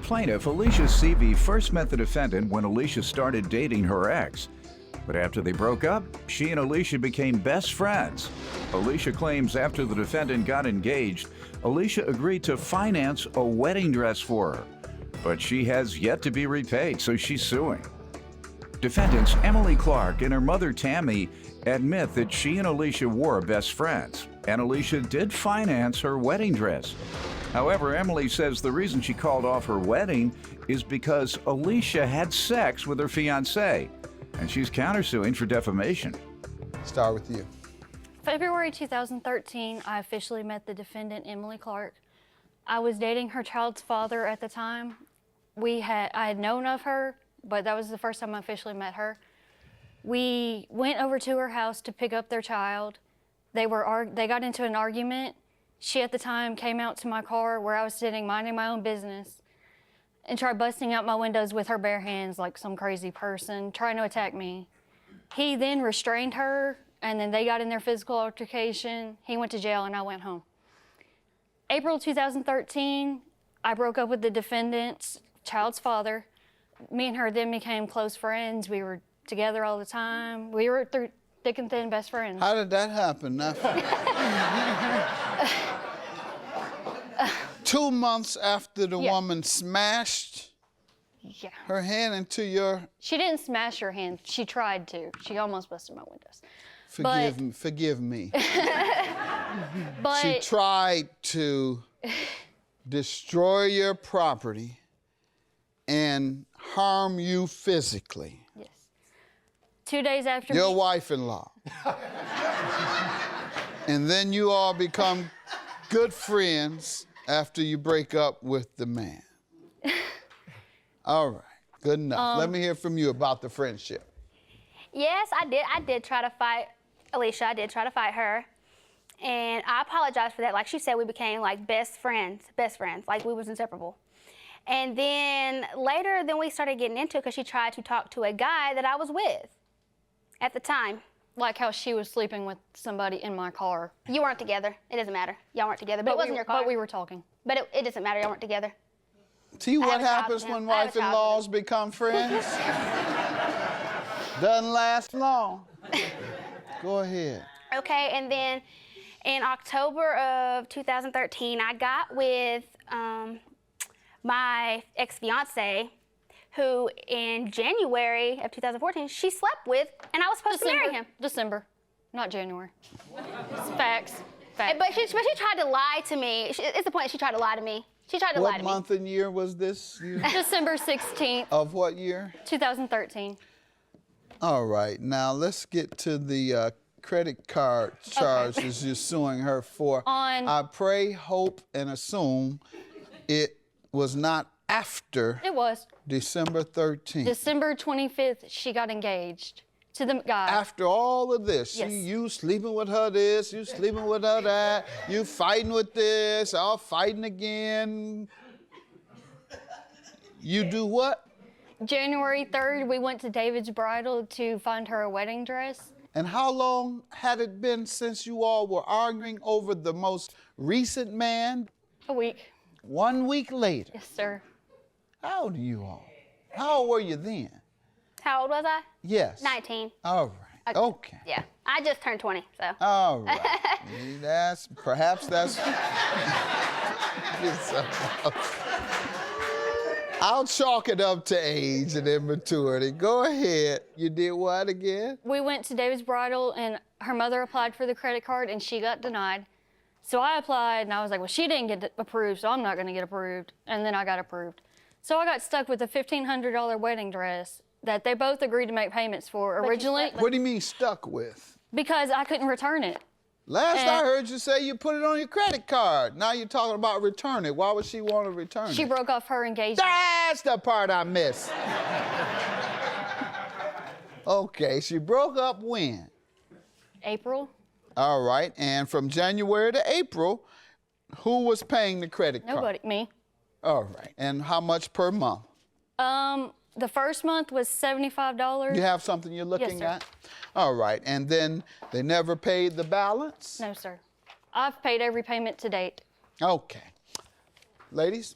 plaintiff, Alicia Seavey, first met the defendant when Alicia started dating her ex. But after they broke up, she and Alicia became best friends. Alicia claims after the defendant got engaged, Alicia agreed to finance a wedding dress for her. But she has yet to be repaid, so she's suing. Defendants Emily Clark and her mother Tammy admit that she and Alicia were best friends, and Alicia did finance her wedding dress. However, Emily says the reason she called off her wedding is because Alicia had sex with her fiancé, and she's countersuing for defamation. Start with you. February 2013, I officially met the defendant, Emily Clark. I was dating her child's father at the time. I had known of her, but that was the first time I officially met her. We went over to her house to pick up their child. They got into an argument. She at the time came out to my car where I was sitting minding my own business and tried busting out my windows with her bare hands like some crazy person, trying to attack me. He then restrained her, and then they got in their physical altercation. He went to jail and I went home. April 2013, I broke up with the defendant's child's father. Me and her then became close friends. We were together all the time. We were through thick and thin best friends. How did that happen? 2 months after the woman smashed her hand into your... She didn't smash her hand. She tried to. She almost busted my windows. Forgive me. But she tried to destroy your property and harm you physically. Yes. 2 days after your wife-in-law. And then you all become good friends after you break up with the man. All right, good enough. Let me hear from you about the friendship. Yes, I did. I did try to fight Alicia. I did try to fight her. And I apologize for that. Like she said, we became like best friends, like we was inseparable. And then later, we started getting into it because she tried to talk to a guy that I was with at the time. Like how she was sleeping with somebody in my car. You weren't together. It doesn't matter. Y'all weren't together, but it wasn't your car. But we were talking. But it doesn't matter. Y'all weren't together. See what happens when wife-in-laws become friends? Doesn't last long. Go ahead. Okay, and then in October of 2013, I got with my ex-fiancé, who in January of 2014, she slept with, and I was supposed to marry him. December, not January. It's facts. But she tried to lie to me. It's the point, she tried to lie to me. She tried to lie to me. What month and year was this? December 16th. Of what year? 2013. All right, now let's get to the credit card charges you're suing her for. I pray, hope, and assume it was not after it was December 13th. December 25th, she got engaged to the guy. After all of this, yes. You sleeping with her this, you sleeping with her that, you fighting with this, all fighting again. You do what? January 3rd, we went to David's Bridal to find her a wedding dress. And how long had it been since you all were arguing over the most recent man? A week. 1 week later? Yes, sir. How old are you all? How old were you then? How old was I? Yes. 19. All right. Okay. Yeah. I just turned 20, so. All right. Perhaps that's... I'll chalk it up to age and immaturity. Go ahead. You did what again? We went to David's Bridal, and her mother applied for the credit card, and she got denied. So I applied, and I was like, well, she didn't get approved, so I'm not going to get approved. And then I got approved. So I got stuck with a $1,500 wedding dress that they both agreed to make payments for originally. What do you mean stuck with? Because I couldn't return it. Last I heard you say you put it on your credit card. Now you're talking about return it. Why would she want to return it? She broke off her engagement. That's the part I missed. Okay, she broke up when? April. All right, and from January to April, who was paying the credit card? Nobody, me. All right, and how much per month? The first month was $75. You have something you're looking yes, at? All right, and then they never paid the balance? No, sir. I've paid every payment to date. Okay. Ladies,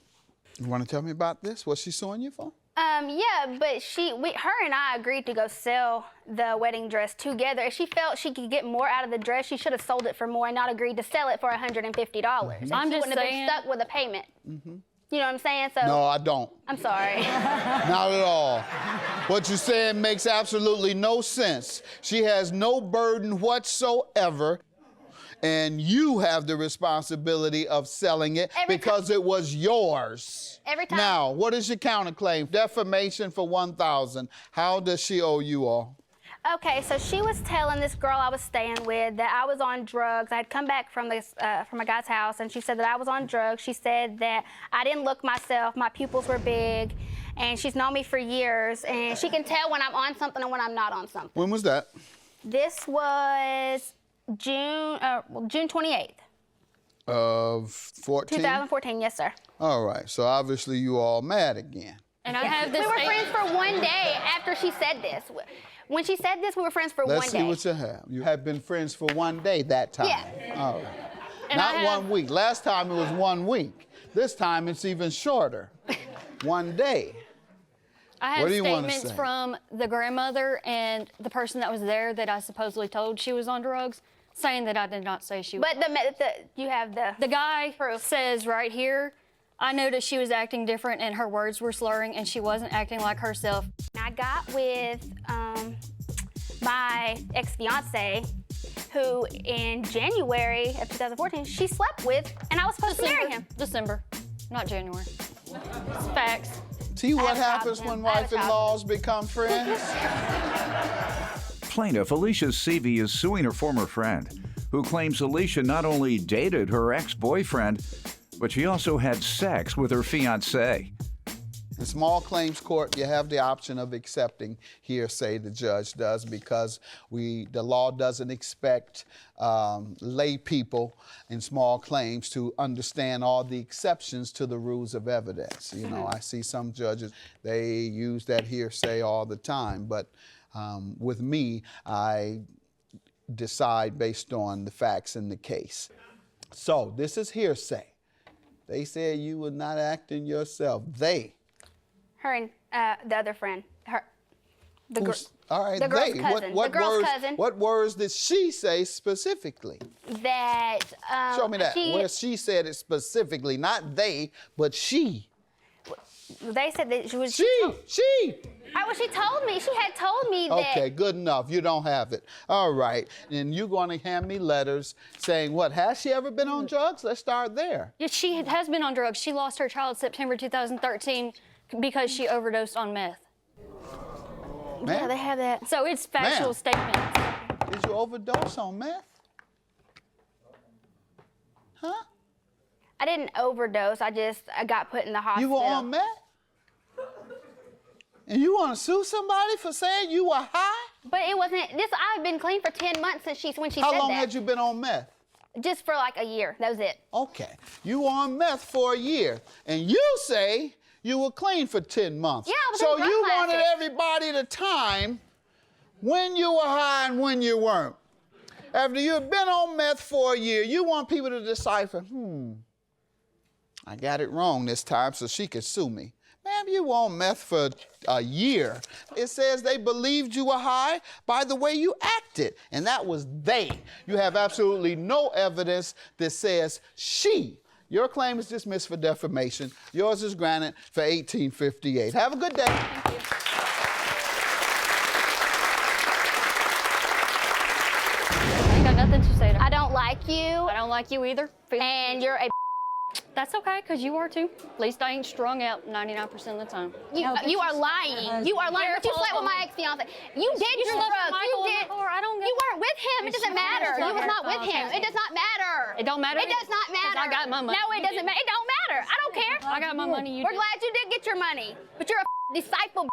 You want to tell me about this? What's she suing you for? Yeah, but her and I agreed to go sell the wedding dress together. If she felt she could get more out of the dress, she should have sold it for more and not agreed to sell it for $150. Mm-hmm. I'm she just wouldn't have been stuck with a payment. Mm-hmm. You know what I'm saying? So No, I don't. I'm sorry. Not at all. What you're saying makes absolutely no sense. She has no burden whatsoever, and you have the responsibility of selling it because it was yours. Every time. Now, what is your counterclaim? Defamation for $1,000. How does she owe you all? Okay, so she was telling this girl I was staying with that I was on drugs. I had come back from a guy's house, and she said that I was on drugs. She said that I didn't look myself, my pupils were big, and she's known me for years, and she can tell when I'm on something and when I'm not on something. When was that? This was June 28th. Of 14? 2014, yes, sir. All right, so obviously you all mad again. And I have this. We were friends for one day after she said this. When she said this, we were friends for one day. Let's see what you have. You have been friends for one day that time. Yeah. All right. And Not 1 week. Last time it was 1 week. This time it's even shorter. 1 day. I have What do you wanna statements say? from the grandmother and the person that was there that I supposedly told she was on drugs, saying that I did not say she was. But you have The guy proof. says right here, I noticed she was acting different and her words were slurring and she wasn't acting like herself. I got with my ex-fiancé, who in January of 2014, she slept with, and I was supposed to marry him. December, not January. It's facts. See what I have a job happens with when him. I have a job. wife-in-laws become friends? Plaintiff Alicia Seavey is suing her former friend, who claims Alicia not only dated her ex-boyfriend, but she also had sex with her fiancé. In small claims court, you have the option of accepting hearsay, the judge does, because the law doesn't expect lay people in small claims to understand all the exceptions to the rules of evidence. You know, I see some judges, they use that hearsay all the time, but with me, I decide based on the facts in the case. So this is hearsay. They said you were not acting yourself. They. Her and the other friend. All right, the girl's they. cousin. What the girl's words, cousin. What words did she say specifically? That. Show me that. Where she said it specifically, not they, but she. They said that she was. She. Well, she told me. She had told me that. Okay, good enough. You don't have it. All right. And you're going to hand me letters saying what? Has she ever been on drugs? Let's start there. Yes, she has been on drugs. She lost her child September 2013 because she overdosed on meth. Yeah, they have that. So it's factual Ma'am. statements. Did you overdose on meth? Huh? I didn't overdose. I got put in the hospital. You were on meth? And you want to sue somebody for saying you were high? But it wasn't. I've been clean for 10 months when she said that. How long had you been on meth? Just for like a year. That was it. Okay. You were on meth for a year, and you say you were clean for 10 months. Yeah, I was so in drug you wanted classes. everybody to time when you were high and when you weren't. After you had been on meth for a year, you want people to decipher, I got it wrong this time, so she could sue me. Ma'am, you were on meth for a year. It says they believed you were high by the way you acted, and that was they. You have absolutely no evidence that says she. Your claim is dismissed for defamation. Yours is granted for $18.58. Have a good day. Thank you. I ain't got nothing to say to her. I don't like you. I don't like you either. And you're a. That's okay, because you are too. At least I ain't strung out 99% of the time. You are lying. You are lying. But you slept with my ex-fiance. You did You do slept with drugs. Michael You in did. the car. I don't You weren't with him. It doesn't matter. You was not with him. It does not matter. It don't matter? It does not matter. I got my money. No, it doesn't matter. It don't matter. I don't care. I got my money. You We're did. glad you did get your money. But you're a disciple.